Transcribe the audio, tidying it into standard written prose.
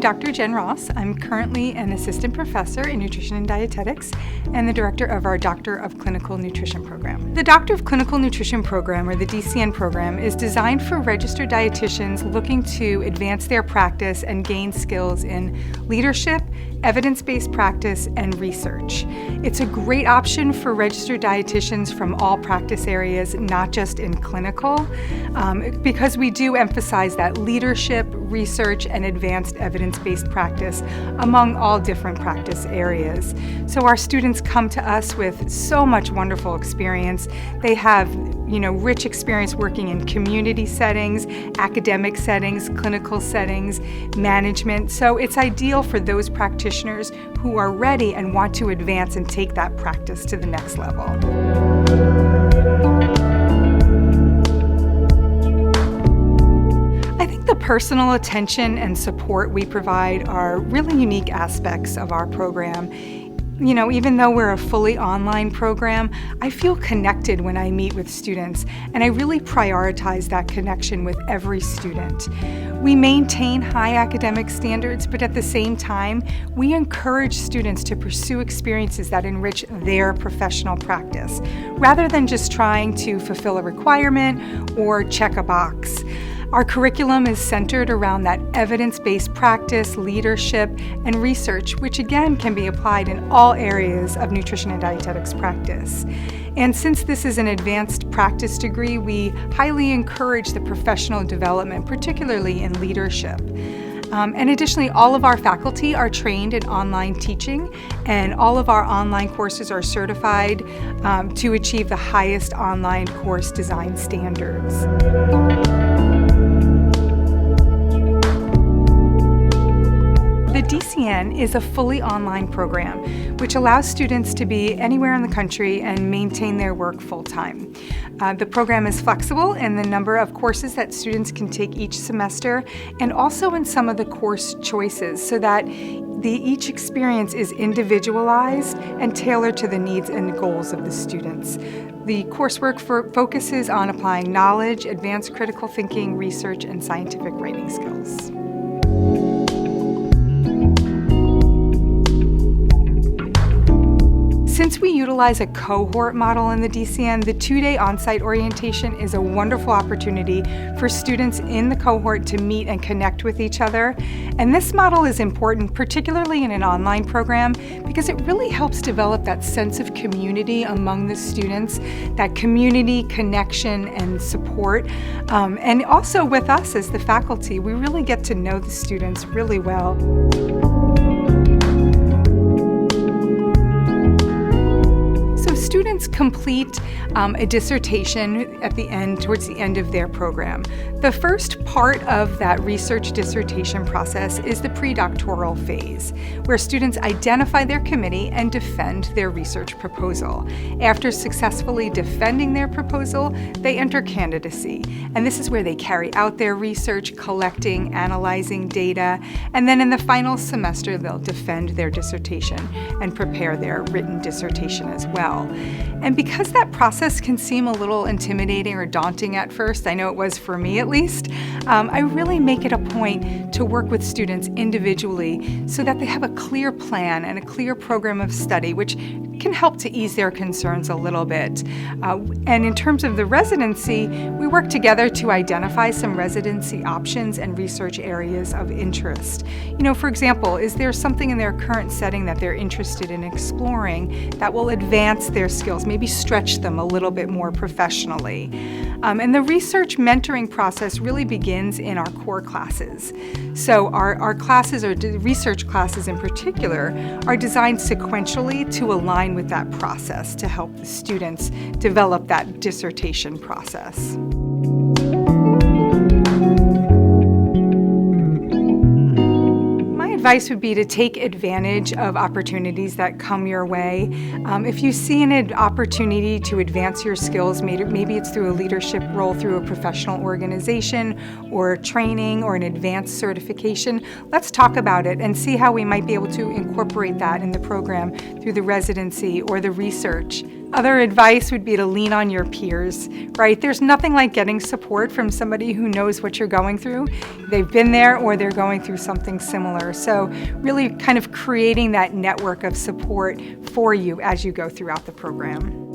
Dr. Jen Ross. I'm currently an assistant professor in nutrition and dietetics and the director of our Doctor of Clinical Nutrition program. The Doctor of Clinical Nutrition program, or the DCN program, is designed for registered dietitians looking to advance their practice and gain skills in leadership, evidence-based practice, and research. It's a great option for registered dietitians from all practice areas, not just in clinical, because we do emphasize that leadership, research, and advanced evidence-based practice among all different practice areas. So our students come to us with so much wonderful experience. They have rich experience working in community settings, academic settings, clinical settings, management. So it's ideal for those practitioners who are ready and want to advance and take that practice to the next level. I think the personal attention and support we provide are really unique aspects of our program. Even though we're a fully online program, I feel connected when I meet with students, and I really prioritize that connection with every student. We maintain high academic standards, but at the same time, we encourage students to pursue experiences that enrich their professional practice, rather than just trying to fulfill a requirement or check a box. Our curriculum is centered around that evidence-based practice, leadership, and research, which again can be applied in all areas of nutrition and dietetics practice. And since this is an advanced practice degree, we highly encourage the professional development, particularly in leadership. And additionally, all of our faculty are trained in online teaching, and all of our online courses are certified to achieve the highest online course design standards. The DCN is a fully online program which allows students to be anywhere in the country and maintain their work full-time. The program is flexible in the number of courses that students can take each semester, and also in some of the course choices, so that each experience is individualized and tailored to the needs and goals of the students. The coursework focuses on applying knowledge, advanced critical thinking, research, and scientific writing skills. Since we utilize a cohort model in the DCN, the 2-day on-site orientation is a wonderful opportunity for students in the cohort to meet and connect with each other. And this model is important, particularly in an online program, because it really helps develop that sense of community among the students, that community connection and support. And also with us as the faculty, we really get to know the students really well. Students complete a dissertation at the end, towards the end of their program. The first part of that research dissertation process is the pre-doctoral phase, where students identify their committee and defend their research proposal. After successfully defending their proposal, they enter candidacy, and this is where they carry out their research, collecting, analyzing data, and then in the final semester they'll defend their dissertation and prepare their written dissertation as well. And because that process can seem a little intimidating or daunting at first, I know it was for me at least, I really make it a point to work with students individually so that they have a clear plan and a clear program of study, which can help to ease their concerns a little bit. And in terms of the residency, we work together to identify some residency options and research areas of interest. For example, is there something in their current setting that they're interested in exploring that will advance their skills, maybe stretch them a little bit more professionally? And the research mentoring process really begins in our core classes. So our classes, or research classes in particular, are designed sequentially to align with that process to help the students develop that dissertation process. Advice would be to take advantage of opportunities that come your way. If you see an opportunity to advance your skills, maybe it's through a leadership role through a professional organization or training or an advanced certification, let's talk about it and see how we might be able to incorporate that in the program through the residency or the research. Other advice would be to lean on your peers, right? There's nothing like getting support from somebody who knows what you're going through. They've been there or they're going through something similar. So really kind of creating that network of support for you as you go throughout the program.